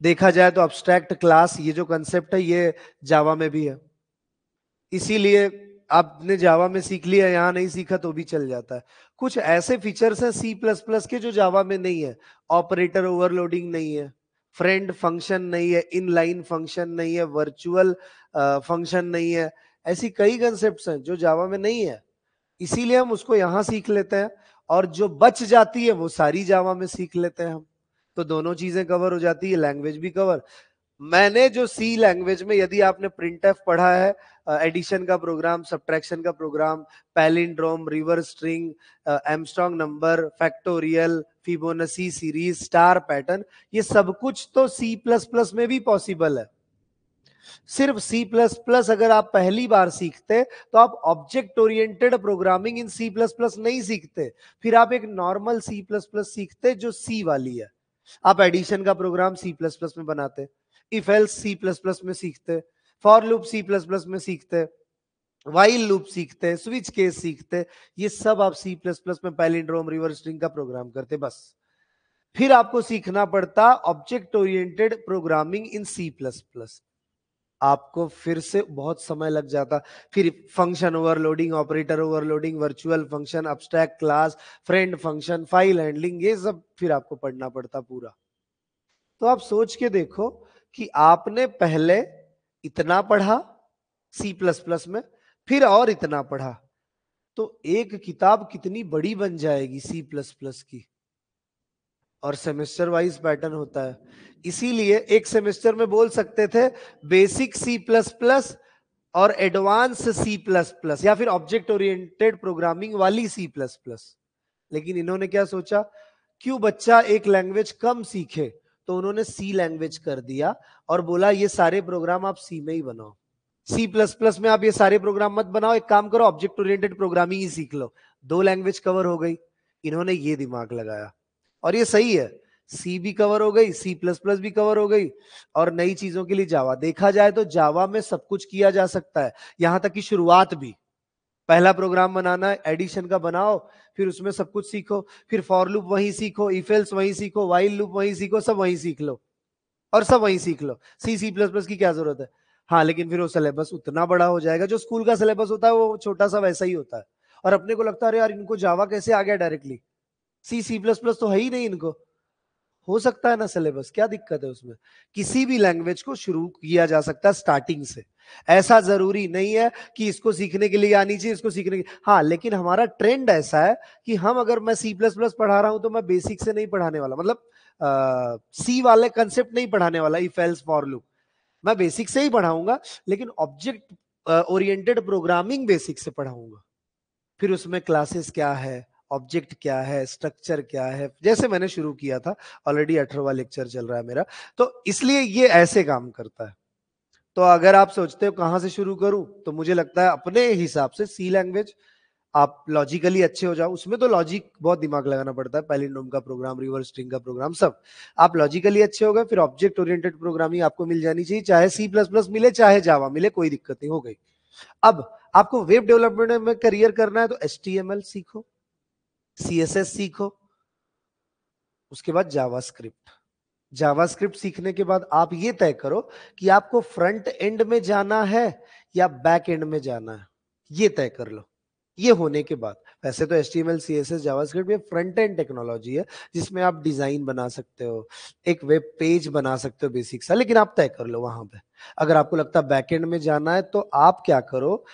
देखा जाए तो अब्स्ट्रैक्ट क्लास, ये जो कंसेप्ट है ये जावा में भी है, इसीलिए आपने जावा में सीख लिया, यहां नहीं सीखा तो भी चल जाता है। कुछ ऐसे फीचर्स हैं C++ के जो जावा में नहीं है, ऑपरेटर ओवरलोडिंग नहीं है, फ्रेंड फंक्शन नहीं है, इनलाइन फंक्शन नहीं है, वर्चुअल फंक्शन नहीं है, ऐसी कई कंसेप्ट्स हैं जो जावा में नहीं है, इसीलिए हम उसको यहां सीख लेते हैं, और जो बच जाती है वो सारी जावा में सीख लेते हैं हम, तो दोनों चीजें कवर हो जाती है, लैंग्वेज भी कवर। मैंने जो सी लैंग्वेज में, यदि आपने प्रिंट एफ पढ़ा है, एडिशन का प्रोग्राम, सब्ट्रैक्शन का program, palindrome, reverse string, Armstrong number, factorial, Fibonacci series, star pattern, ये सब कुछ तो C++ में भी पॉसिबल है। सिर्फ C++ अगर आप पहली बार सीखते तो आप object oriented programming in C++ नहीं सीखते, फिर आप एक नॉर्मल C++ सीखते जो C वाली है। आप एडिशन का प्रोग्राम C++ में बनाते, इफ एल्स C++ में सीखते, फॉर लूप C++ में सीखते, वाइल लूप सीखते, स्विच केस सीखते, ये सब आप C++ में पैलिंड्रोम, रिवर्स स्ट्रिंग का प्रोग्राम करते बस। फिर आपको सीखना पड़ता object oriented programming in C++, आपको फिर से बहुत समय लग जाता, फिर function overloading, operator overloading, virtual function, abstract class, friend function, file handling, ये सब फिर आपको पढ़ना पड़ता पूरा। तो आप सोच के देखो कि आपने पहले इतना पढ़ा C++ में, फिर और इतना पढ़ा, तो एक किताब कितनी बड़ी बन जाएगी C++ की, और सेमेस्टर वाइज पैटर्न होता है, इसीलिए एक सेमेस्टर में बोल सकते थे बेसिक C++ और एडवांस C++ या फिर ऑब्जेक्ट ओरिएंटेड प्रोग्रामिंग वाली C++, लेकिन इन्होंने क्या सोचा, क्यों बच्चा एक लैंग्वेज कम सीखे, तो उन्होंने C लैंग्वेज कर दिया और बोला ये सारे प्रोग्राम आप C में ही बनाओ, C++ में आप ये सारे प्रोग्राम मत बनाओ, एक काम करो ऑब्जेक्ट ओरिएंटेड प्रोग्रामिंग ही सीख लो, दो लैंग्वेज कवर हो गई। इन्होंने ये दिमाग लगाया, और ये सही है, C भी कवर हो गई, C++ भी कवर हो गई, और नई चीजों के लिए जावा। देखा जाए तो जावा में सब कुछ किया जा सकता है, यहां तक कि शुरुआत भी, पहला प्रोग्राम बनाना है एडिशन का बनाओ, फिर उसमें सब कुछ सीखो, फिर फॉर लूप वहीं सीखो, इफ एल्स वहीं सीखो, वाइल लूप वहीं सीखो, सब वहीं सीख लो, और सब वहीं सीख लो, C++ की क्या जरूरत है। हाँ, लेकिन फिर वो सिलेबस उतना बड़ा हो जाएगा, जो स्कूल का सिलेबस होता है वो छोटा सा वैसा ही होता है, और अपने को लगता है यार इनको जावा कैसे आ गया डायरेक्टली, C++ तो है ही नहीं इनको, हो सकता है ना सिलेबस, क्या दिक्कत है उसमें? किसी भी लैंग्वेज को शुरू किया जा सकता है स्टार्टिंग से। ऐसा जरूरी नहीं है कि इसको सीखने के लिए आनी चाहिए, इसको सीखने के, हाँ, लेकिन हमारा ट्रेंड ऐसा है कि हम, अगर मैं सी प्लस प्लस पढ़ा रहा हूं तो मैं बेसिक से नहीं पढ़ाने वाला, मतलब सी वाले कंसेप्ट नहीं पढ़ाने वाला, इफ एल्स फॉर लूप मैं बेसिक से ही पढ़ाऊंगा, लेकिन ऑब्जेक्ट ओरिएंटेड प्रोग्रामिंग बेसिक से पढ़ाऊंगा। फिर उसमें क्लासेस क्या है, ऑब्जेक्ट क्या है, स्ट्रक्चर क्या है, जैसे मैंने शुरू किया था, ऑलरेडी 18वां लेक्चर चल रहा है मेरा, तो इसलिए ये ऐसे काम करता है। तो अगर आप सोचते हो कहां से शुरू करूं, तो मुझे लगता है अपने हिसाब से सी लैंग्वेज, आप लॉजिकली अच्छे हो जाओ, उसमें तो लॉजिक बहुत दिमाग लगाना पड़ता है, पैलिंड्रोम का प्रोग्राम, रिवर्स स्ट्रिंग का प्रोग्राम, सब आप लॉजिकली अच्छे हो गए, फिर ऑब्जेक्ट ओरिएंटेड प्रोग्रामिंग आपको मिल जानी चाहिए, चाहे सी प्लस प्लस मिले चाहे जावा मिले, कोई दिक्कत नहीं, हो गई। अब आपको वेब डेवलपमेंट में करियर करना है तो HTML सीखो, CSS सीखो, उसके बाद जावास्क्रिप्ट। जावास्क्रिप्ट सीखने के बाद आप ये तय करो कि आपको फ्रंट एंड में जाना है या बैक एंड में जाना है, ये तय कर लो। ये होने के बाद, वैसे तो HTML CSS जावास्क्रिप्ट ये फ्रंट एंड टेक्नोलॉजी है, जिसमें आप डिजाइन बना सकते हो, एक वेब पेज बना सकते हो बेसिक सा, लेकिन आप तय कर लो वहां पे। अगर आपको लगता है बैक एंड में जाना है तो आप क्या करो,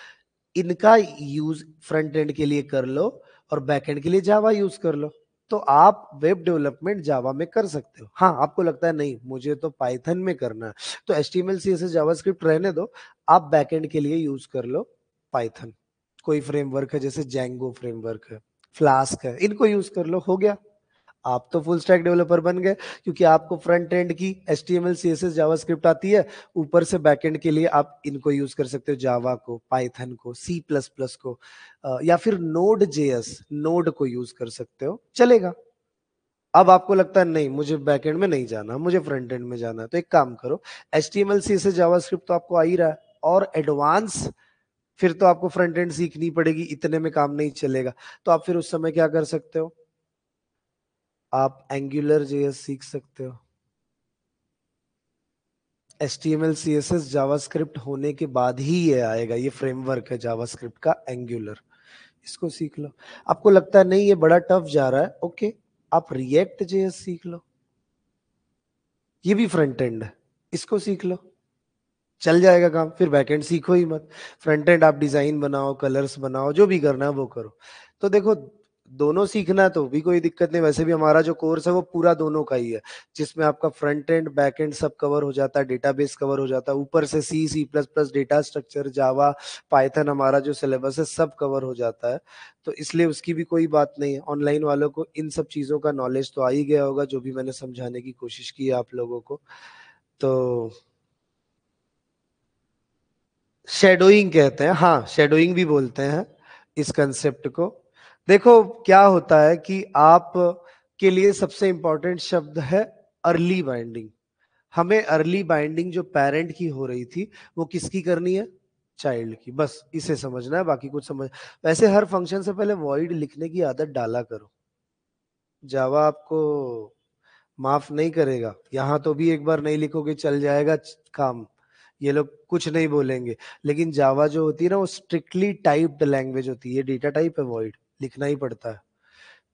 इनका यूज फ्रंट एंड के लिए कर लो और बैक एंड के लिए जावा यूज कर लो, तो आप वेब डेवलपमेंट जावा में कर सकते हो। हाँ, आपको लगता है नहीं मुझे तो पाइथन में करना है, तो HTML CSS जावास्क्रिप्ट रहने दो, आप बैक एंड के लिए यूज कर लो पाइथन। कोई फ्रेमवर्क है जैसे जैंगो फ्रेमवर्क है, फ्लास्क है, इनको यूज कर लो, हो गया, आप तो फुल स्टैक डेवलपर बन गए, क्योंकि आपको फ्रंट एंड की HTML CSS जावास्क्रिप्ट आती है, ऊपर से बैक एंड के लिए आप इनको यूज कर सकते हो, जावा को, पाइथन को, सी प्लस प्लस को, या फिर नोड JS, नोड को यूज कर सकते हो, चलेगा। अब आपको लगता है नहीं मुझे बैक एंड में नहीं जाना, मुझे फ्रंट एंड में जाना है, तो एक काम करो, HTML CSS जावास्क्रिप्ट तो आपको आ ही रहा है, और एडवांस फिर तो आपको फ्रंट एंड सीखनी पड़ेगी, इतने में काम नहीं चलेगा, तो आप फिर उस समय क्या कर सकते हो, आप एंगुलर JS सीख सकते हो। HTML CSS जावास्क्रिप्ट होने के बाद ही ये आएगा, ये फ्रेमवर्क है जावास्क्रिप्ट का, एंगुलर, इसको सीख लो। आपको लगता है नहीं ये बड़ा टफ जा रहा है, ओके, आप रिएक्ट JS सीख लो, ये भी फ्रंट एंड है, इसको सीख लो, चल जाएगा काम। फिर बैकएंड सीखो ही मत, फ्रंट एंड आप डिजाइन बनाओ, कलर्स बनाओ, जो भी करना है वो करो। तो देखो, दोनों सीखना है तो भी कोई दिक्कत नहीं, वैसे भी हमारा जो कोर्स है वो पूरा दोनों का ही है, जिसमें आपका फ्रंट एंड बैक एंड सब कवर हो जाता है, डेटाबेस कवर हो जाता है, ऊपर से C++, डेटा स्ट्रक्चर, जावा, पाइथन, हमारा जो सिलेबस है सब कवर हो जाता है। तो इसलिए उसकी भी कोई बात नहीं है, ऑनलाइन वालों को इन सब चीजों का नॉलेज तो आ ही गया होगा, जो भी मैंने समझाने की कोशिश की है आप लोगों को। तो शेडोइंग कहते हैं, हाँ, शेडोइंग भी बोलते हैं इस कंसेप्ट को। देखो क्या होता है कि आप के लिए सबसे इंपॉर्टेंट शब्द है अर्ली बाइंडिंग। हमें अर्ली बाइंडिंग जो पेरेंट की हो रही थी, वो किसकी करनी है, चाइल्ड की, बस इसे समझना है, बाकी कुछ समझ, वैसे हर फंक्शन से पहले वॉइड लिखने की आदत डाला करो, जावा आपको माफ नहीं करेगा, यहां तो भी एक बार नहीं लिखोगे चल जाएगा काम, ये लोग कुछ नहीं बोलेंगे, लेकिन जावा जो होती है ना वो स्ट्रिक्टली टाइप्ड लैंग्वेज होती है, डेटा टाइप है, वॉइड लिखना ही पड़ता है,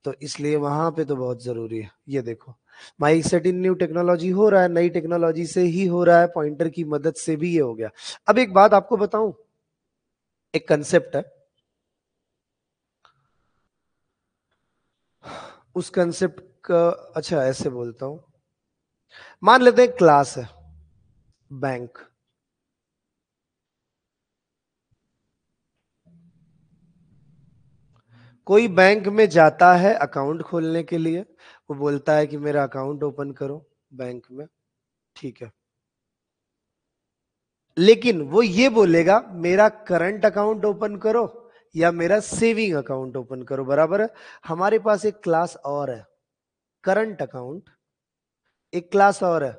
तो इसलिए वहां पे तो बहुत जरूरी है। ये देखो, mic set in new technology हो रहा है, नई टेक्नोलॉजी से ही हो रहा है, पॉइंटर की मदद से भी ये हो गया। अब एक बात आपको बताऊं, एक कंसेप्ट है, उस कंसेप्ट का, अच्छा ऐसे बोलता हूं, मान लेते हैं क्लास है, बैंक, कोई बैंक में जाता है अकाउंट खोलने के लिए, वो बोलता है कि मेरा अकाउंट ओपन करो बैंक में, ठीक है, लेकिन वो ये बोलेगा मेरा करंट अकाउंट ओपन करो या मेरा सेविंग अकाउंट ओपन करो, बराबर है। हमारे पास एक क्लास और है, करंट अकाउंट, एक क्लास और है,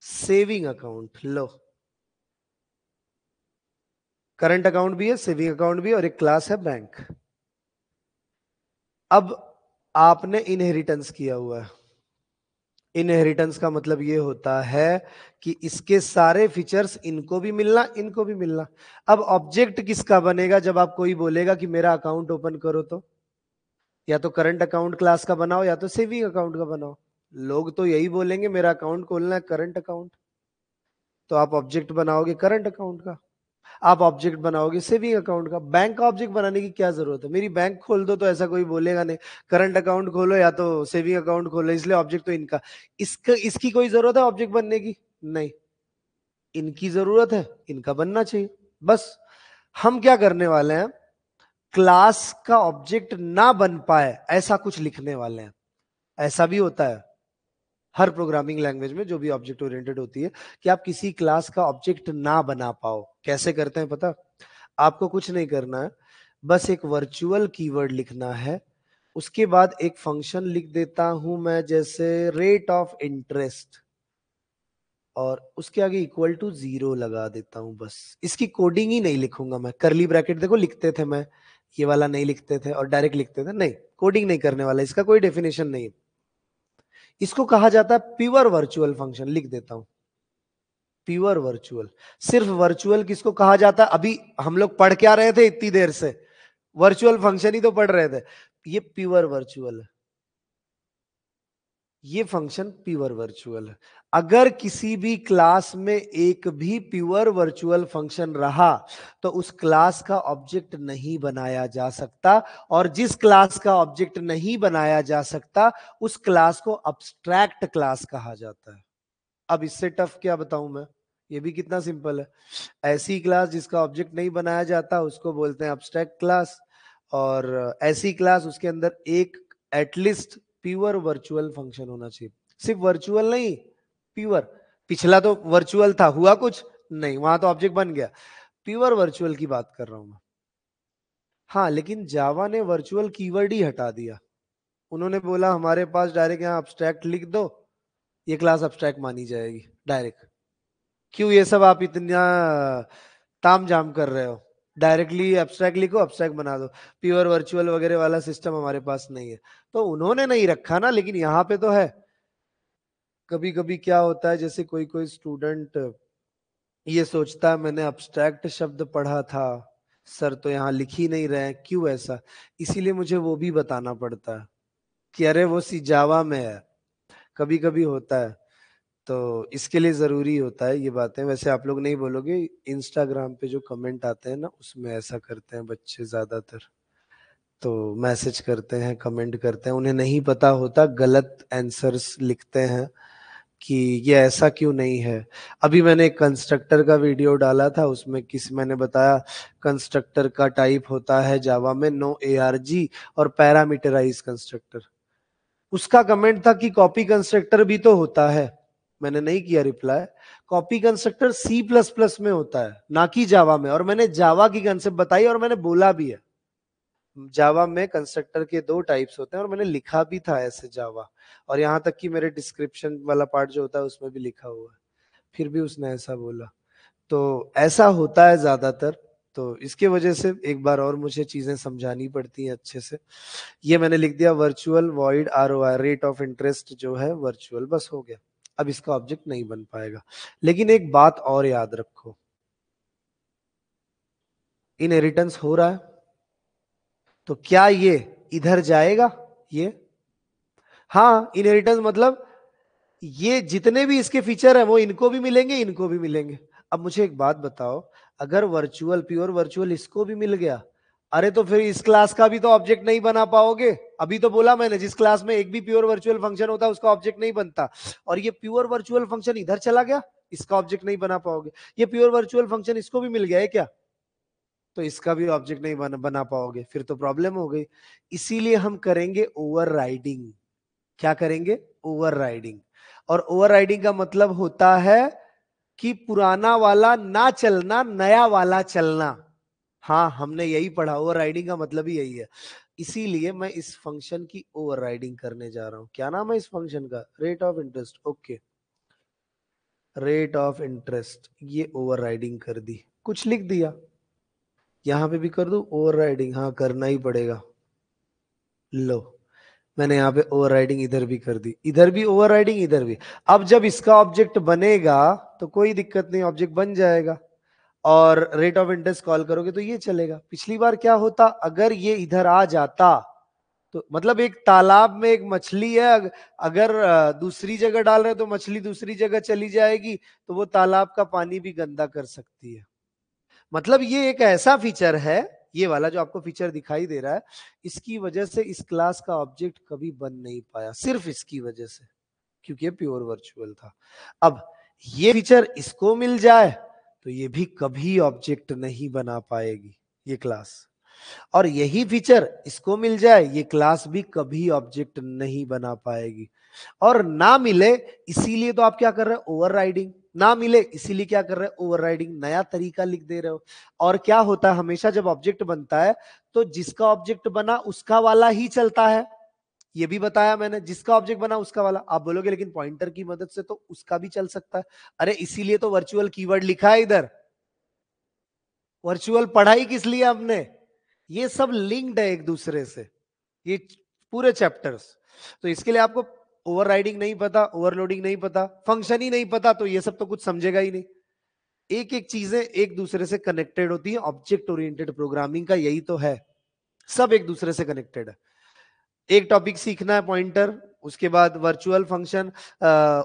सेविंग अकाउंट, लो, करंट अकाउंट भी है, सेविंग अकाउंट भी है, और एक क्लास है बैंक। अब आपने इनहेरिटेंस किया हुआ है, इनहेरिटेंस का मतलब ये होता है कि इसके सारे फीचर्स इनको भी मिलना, इनको भी मिलना। अब ऑब्जेक्ट किसका बनेगा, जब आप कोई बोलेगा कि मेरा अकाउंट ओपन करो, तो या तो करंट अकाउंट क्लास का बनाओ या तो सेविंग अकाउंट का बनाओ, लोग तो यही बोलेंगे मेरा अकाउंट खोलना है करंट अकाउंट, तो आप ऑब्जेक्ट बनाओगे करंट अकाउंट का, आप ऑब्जेक्ट बनाओगे सेविंग अकाउंट का। बैंक का ऑब्जेक्ट बनाने की क्या जरूरत है? मेरी बैंक खोल दो तो ऐसा कोई बोलेगा नहीं, करंट अकाउंट खोलो या तो सेविंग अकाउंट खोलो, इसलिए ऑब्जेक्ट तो इनका। इसका इसकी कोई जरूरत है ऑब्जेक्ट बनने की? नहीं। इनकी जरूरत है, इनका बनना चाहिए, बस। हम क्या करने वाले हैं, क्लास का ऑब्जेक्ट ना बन पाए ऐसा कुछ लिखने वाले हैं। ऐसा भी होता है हर प्रोग्रामिंग लैंग्वेज में जो भी ऑब्जेक्ट ओरिएंटेड होती है, कि आप किसी क्लास का ऑब्जेक्ट ना बना पाओ। कैसे करते हैं पता? आपको कुछ नहीं करना है, बस एक वर्चुअल कीवर्ड लिखना है, उसके बाद एक फंक्शन लिख देता हूं मैं, जैसे रेट ऑफ इंटरेस्ट, और उसके आगे इक्वल टू 0 लगा देता हूं। बस इसकी कोडिंग ही नहीं लिखूंगा मैं। करली ब्रैकेट देखो लिखते थे मैं, ये वाला नहीं लिखते थे और डायरेक्ट लिखते थे, नहीं, कोडिंग नहीं करने वाला, इसका कोई डेफिनेशन नहीं है। इसको कहा जाता है प्योर वर्चुअल फंक्शन। लिख देता हूं प्योर वर्चुअल। सिर्फ वर्चुअल किसको कहा जाता है? अभी हम लोग पढ़ क्या रहे थे इतनी देर से? वर्चुअल फंक्शन ही तो पढ़ रहे थे। ये प्योर वर्चुअल है, ये फंक्शन प्योर वर्चुअल है। अगर किसी भी क्लास में एक भी प्योर वर्चुअल फंक्शन रहा तो उस क्लास का ऑब्जेक्ट नहीं बनाया जा सकता, और जिस क्लास का ऑब्जेक्ट नहीं बनाया जा सकता उस क्लास को अब्स्ट्रैक्ट क्लास कहा जाता है। अब इससे टफ क्या बताऊं मैं? ये भी कितना सिंपल है। ऐसी क्लास जिसका ऑब्जेक्ट नहीं बनाया जाता उसको बोलते हैं अब्स्ट्रैक्ट क्लास, और ऐसी क्लास उसके अंदर एक एटलीस्ट प्योर वर्चुअल फंक्शन होना चाहिए। सिर्फ वर्चुअल नहीं, प्योर। पिछला तो वर्चुअल था, हुआ कुछ नहीं, वहां तो ऑब्जेक्ट बन गया। प्योर वर्चुअल की बात कर रहा हूं मैं। हाँ, लेकिन जावा ने वर्चुअल कीवर्ड ही हटा दिया। उन्होंने बोला हमारे पास डायरेक्ट यहाँ अब्स्ट्रैक्ट लिख दो, ये क्लास अब्स्ट्रैक्ट मानी जाएगी डायरेक्ट। क्यों ये सब आप इतना ताम झाम कर रहे हो? डायरेक्टली एब्स्ट्रैक्ट लिखो, एब्स्ट्रैक्ट बना दो। प्योर वर्चुअल वगैरह वाला सिस्टम हमारे पास नहीं है। तो उन्होंने नहीं रखा ना, लेकिन यहाँ पे तो है। कभी कभी क्या होता है, जैसे कोई कोई स्टूडेंट ये सोचता है मैंने अब्स्ट्रैक्ट शब्द पढ़ा था सर, तो यहाँ लिख ही नहीं रहे हैं, क्यों ऐसा? इसीलिए मुझे वो भी बताना पड़ता है कि अरे वो सी जावा में है। कभी कभी होता है, तो इसके लिए जरूरी होता है ये बातें। वैसे आप लोग नहीं बोलोगे, इंस्टाग्राम पे जो कमेंट आते हैं ना उसमें ऐसा करते हैं बच्चे ज्यादातर। तो मैसेज करते हैं, कमेंट करते हैं, उन्हें नहीं पता होता, गलत आंसर्स लिखते हैं कि ये ऐसा क्यों नहीं है। अभी मैंने एक कंस्ट्रक्टर का वीडियो डाला था, उसमें मैंने बताया कंस्ट्रक्टर का टाइप होता है जावा में नो ARG और पैरामीटराइज कंस्ट्रक्टर। उसका कमेंट था कि कॉपी कंस्ट्रक्टर भी तो होता है। मैंने नहीं किया रिप्लाई। कॉपी कंस्ट्रक्टर C++ में होता है, ना कि जावा में। और मैंने जावा की कंसेप्ट बताई और मैंने बोला भी है जावा में कंस्ट्रक्टर के 2 टाइप्स होते हैं, और मैंने लिखा भी था ऐसे जावा। और यहाँ तक कि मेरे डिस्क्रिप्शन वाला पार्ट जो होता है उसमें भी लिखा हुआ है। फिर भी उसने ऐसा बोला। तो ऐसा होता है ज्यादातर। तो इसके वजह से एक बार और मुझे चीजें समझानी पड़ती हैं अच्छे से। ये मैंने लिख दिया virtual void ROI, rate of interest जो है वर्चुअल, बस हो गया। अब इसका ऑब्जेक्ट नहीं बन पाएगा। लेकिन एक बात और याद रखो, इनहेरिटेंस हो रहा है तो क्या ये इधर जाएगा? ये, हाँ, इनहेरिटेंस मतलब ये जितने भी इसके फीचर है वो इनको भी मिलेंगे, इनको भी मिलेंगे। अब मुझे एक बात बताओ, अगर वर्चुअल प्योर वर्चुअल इसको भी मिल गया, अरे तो फिर इस क्लास का भी तो ऑब्जेक्ट नहीं बना पाओगे। अभी तो बोला मैंने जिस क्लास में एक भी प्योर वर्चुअल फंक्शन होता है उसका ऑब्जेक्ट नहीं बनता। और ये प्योर वर्चुअल फंक्शन इधर चला गया, इसका ऑब्जेक्ट नहीं बना पाओगे। ये प्योर वर्चुअल फंक्शन इसको भी मिल गया है क्या, तो इसका भी ऑब्जेक्ट नहीं बना पाओगे, फिर तो प्रॉब्लम हो गई। इसीलिए हम करेंगे ओवरराइडिंग। क्या करेंगे? ओवरराइडिंग। और ओवरराइडिंग का मतलब होता है कि पुराना वाला ना चलना, नया वाला चलना। हाँ, हमने यही पढ़ा, ओवरराइडिंग का मतलब ही यही है। इसीलिए मैं इस फंक्शन की ओवरराइडिंग करने जा रहा हूं। क्या नाम है इस फंक्शन का? Rate of interest. Okay, rate of interest, ये ओवरराइडिंग कर दी, कुछ लिख दिया। यहां पे भी कर दूं ओवरराइडिंग? हाँ, करना ही पड़ेगा। लो, मैंने यहाँ पे ओवरराइडिंग इधर भी कर दी, इधर भी ओवरराइडिंग, इधर भी। अब जब इसका ऑब्जेक्ट बनेगा तो कोई दिक्कत नहीं, ऑब्जेक्ट बन जाएगा। और रेट ऑफ इंटरेस्ट कॉल करोगे तो ये चलेगा। पिछली बार क्या होता, अगर ये इधर आ जाता तो मतलब एक तालाब में एक मछली है, अगर दूसरी जगह डाल रहे तो मछली दूसरी जगह चली जाएगी, तो वो तालाब का पानी भी गंदा कर सकती है। मतलब ये एक ऐसा फीचर है, ये वाला जो आपको फीचर दिखाई दे रहा है, इसकी वजह से इस क्लास का ऑब्जेक्ट कभी बन नहीं पाया, सिर्फ इसकी वजह से, क्योंकि ये प्योर वर्चुअल था। अब ये फीचर इसको मिल जाए तो ये भी कभी ऑब्जेक्ट नहीं बना पाएगी ये क्लास, और यही फीचर इसको मिल जाए ये क्लास भी कभी ऑब्जेक्ट नहीं बना पाएगी। और ना मिले इसीलिए तो आप क्या कर रहे हो, ओवरराइडिंग। ना मिले इसीलिए क्या कर रहे हो, ओवरराइडिंग, नया तरीका लिख दे रहे हो। और क्या होता है, हमेशा जब ऑब्जेक्ट बनता है तो जिसका ऑब्जेक्ट बना उसका वाला ही चलता है। ये भी बताया मैंने, जिसका ऑब्जेक्ट बना उसका वाला। आप बोलोगे लेकिन पॉइंटर की मदद से तो उसका भी चल सकता है। अरे इसीलिए तो वर्चुअल कीवर्ड लिखा है इधर। वर्चुअल पढ़ाई किस लिए हमने, ये सब लिंक्ड है एक दूसरे से, ये पूरे चैप्टर्स। तो इसके लिए आपको ओवरराइडिंग नहीं पता, ओवरलोडिंग नहीं पता, फंक्शन ही नहीं पता, तो ये सब तो कुछ समझेगा ही नहीं। एक एक चीजें एक दूसरे से कनेक्टेड होती है, ऑब्जेक्ट ओरिएंटेड प्रोग्रामिंग का यही तो है, सब एक दूसरे से कनेक्टेड है। एक टॉपिक सीखना है पॉइंटर, उसके बाद virtual function,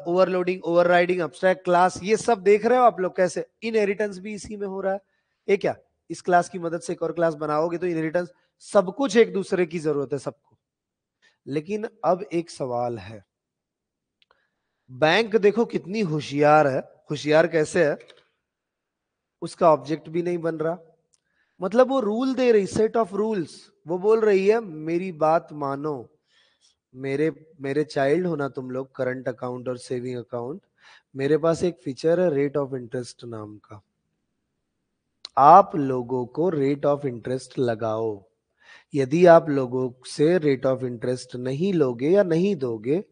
overloading, overriding, abstract class, ये सब देख रहे हो आप लोग कैसे इनहेरिटेंस भी इसी में हो रहा है। ये क्या, इस क्लास की मदद से एक और क्लास बनाओगे तो इनहेरिटेंस, सब कुछ एक दूसरे की जरूरत है सबको। लेकिन अब एक सवाल है, बैंक देखो कितनी होशियार है, होशियार कैसे है, उसका ऑब्जेक्ट भी नहीं बन रहा। मतलब वो रूल दे रही, सेट ऑफ रूल्स, वो बोल रही है मेरी बात मानो, मेरे मेरे चाइल्ड हो ना तुम लोग, करंट अकाउंट और सेविंग अकाउंट, मेरे पास एक फीचर है रेट ऑफ इंटरेस्ट नाम का, आप लोगों को रेट ऑफ इंटरेस्ट लगाओ। यदि आप लोगों से रेट ऑफ इंटरेस्ट नहीं लोगे या नहीं दोगे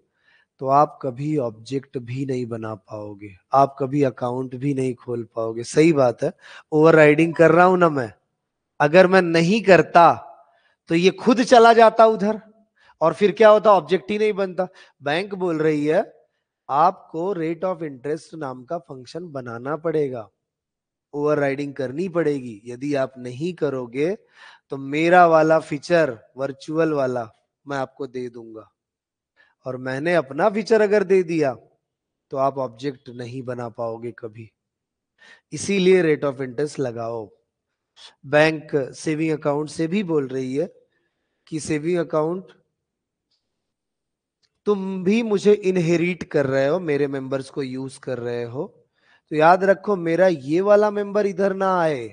तो आप कभी ऑब्जेक्ट भी नहीं बना पाओगे, आप कभी अकाउंट भी नहीं खोल पाओगे। सही बात है, ओवरराइडिंग कर रहा हूं ना मैं, अगर मैं नहीं करता तो ये खुद चला जाता उधर, और फिर क्या होता, ऑब्जेक्ट ही नहीं बनता। बैंक बोल रही है आपको रेट ऑफ इंटरेस्ट नाम का फंक्शन बनाना पड़ेगा, ओवरराइडिंग करनी पड़ेगी। यदि आप नहीं करोगे तो मेरा वाला फीचर वर्चुअल वाला मैं आपको दे दूंगा, और मैंने अपना फीचर अगर दे दिया तो आप ऑब्जेक्ट नहीं बना पाओगे कभी। इसीलिए रेट ऑफ इंटरेस्ट लगाओ। बैंक सेविंग अकाउंट से भी बोल रही है कि सेविंग अकाउंट तुम भी मुझे इनहेरिट कर रहे हो, मेरे मेंबर्स को यूज कर रहे हो, तो याद रखो मेरा ये वाला मेंबर इधर ना आए,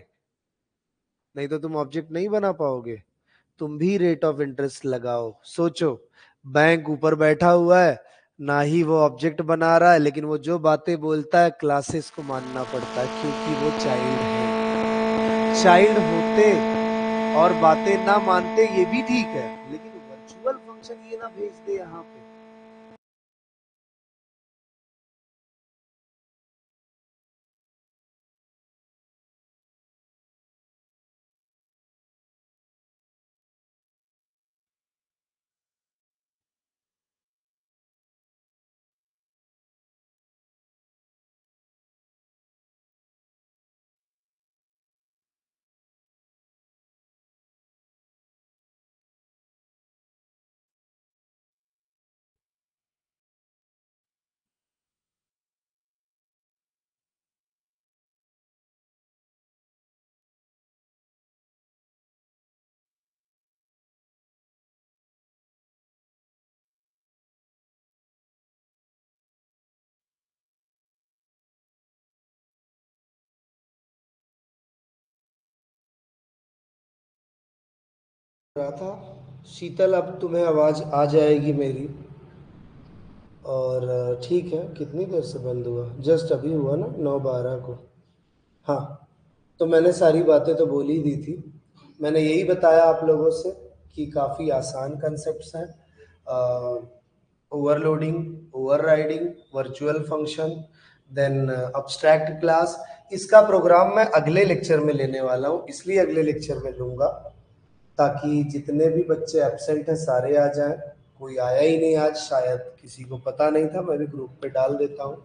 नहीं तो तुम ऑब्जेक्ट नहीं बना पाओगे। तुम भी रेट ऑफ इंटरेस्ट लगाओ। सोचो, बैंक ऊपर बैठा हुआ है, ना ही वो ऑब्जेक्ट बना रहा है, लेकिन वो जो बातें बोलता है क्लासेस को मानना पड़ता है क्योंकि वो चाइल्ड है। चाइल्ड होते और बातें ना मानते ये भी ठीक है, लेकिन वर्चुअल फंक्शन ये ना भेज दे यहाँ पे। रहा था शीतल, अब तुम्हें आवाज आ जाएगी मेरी। और ठीक है, कितनी देर से बंद हुआ, जस्ट अभी हुआ ना, 9:12 को। हाँ, तो मैंने सारी बातें तो बोल ही दी थी। मैंने यही बताया आप लोगों से कि काफ़ी आसान कंसेप्ट्स हैं, overloading, overriding, virtual function, then abstract class. इसका प्रोग्राम मैं अगले लेक्चर में लेने वाला हूँ, इसलिए अगले लेक्चर में लूँगा ताकि जितने भी बच्चे एब्सेंट हैं सारे आ जाएं। कोई आया ही नहीं आज, शायद किसी को पता नहीं था, मैं भी ग्रुप पे डाल देता हूँ।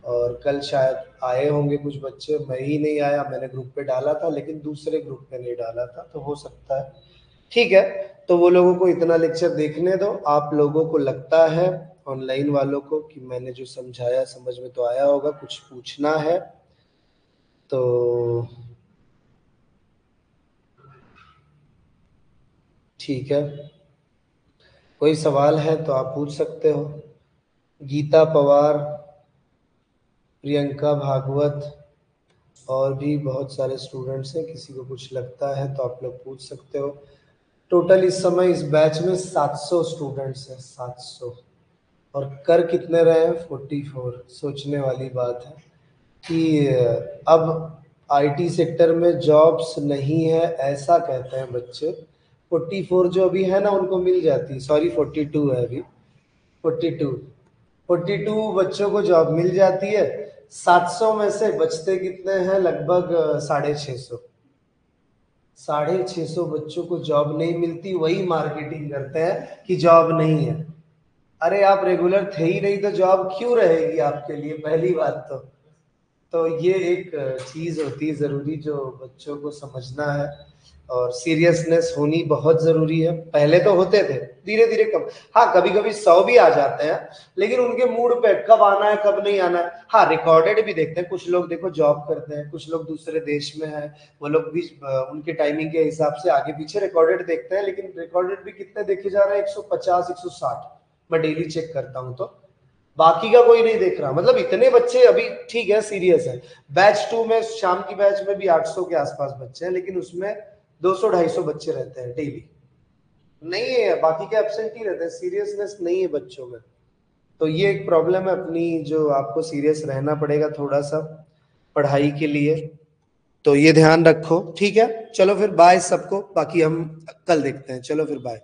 और कल शायद आए होंगे कुछ बच्चे, मैं ही नहीं आया, मैंने ग्रुप पे डाला था लेकिन दूसरे ग्रुप पे नहीं डाला था, तो हो सकता है ठीक है, तो वो लोगों को इतना लेक्चर देखने दो। आप लोगों को लगता है ऑनलाइन वालों को कि मैंने जो समझाया समझ में तो आया होगा, कुछ पूछना है तो ठीक है, कोई सवाल है तो आप पूछ सकते हो। गीता पवार, प्रियंका भागवत और भी बहुत सारे स्टूडेंट्स हैं, किसी को कुछ लगता है तो आप लोग पूछ सकते हो। टोटल इस समय इस बैच में 700 स्टूडेंट्स हैं, 700। और कर कितने रहे हैं? 44। सोचने वाली बात है कि अब आईटी सेक्टर में जॉब्स नहीं है ऐसा कहते हैं बच्चे। 44 जो अभी है ना उनको मिल जाती, सॉरी 42 है अभी, 42 42 बच्चों को जॉब मिल जाती है। 700 में से बचते कितने हैं? लगभग 650। 650 बच्चों को जॉब नहीं मिलती, वही मार्केटिंग करते हैं कि जॉब नहीं है। अरे आप रेगुलर थे ही नहीं तो जॉब क्यों रहेगी आपके लिए? पहली बात तो ये एक चीज होती है जरूरी जो बच्चों को समझना है, और सीरियसनेस होनी बहुत जरूरी है। पहले तो होते थे, धीरे धीरे कम। हाँ, कभी कभी 100 भी आ जाते हैं, लेकिन उनके मूड पे कब आना है कब नहीं आना है। हाँ, रिकॉर्डेड भी देखते हैं। कुछ लोग देखो जॉब करते हैं, कुछ लोग दूसरे देश में है, वो लोग भी उनके टाइमिंग के हिसाब से आगे पीछे रिकॉर्डेड देखते हैं। लेकिन रिकॉर्डेड भी कितने देखे जा रहे हैं? 150 160 मैं डेली चेक करता हूँ, तो बाकी का कोई नहीं देख रहा। मतलब इतने बच्चे अभी ठीक है, सीरियस है। बैच 2 में, शाम की बैच में भी 800 के आसपास बच्चे हैं, लेकिन उसमें 200-250 बच्चे रहते हैं डेली। नहीं है, बाकी के एब्सेंट ही रहते हैं, सीरियसनेस नहीं है बच्चों में। तो ये एक प्रॉब्लम है अपनी, जो आपको सीरियस रहना पड़ेगा थोड़ा सा पढ़ाई के लिए। तो ये ध्यान रखो, ठीक है। चलो फिर बाय सबको, बाकी हम कल देखते हैं। चलो फिर बाय।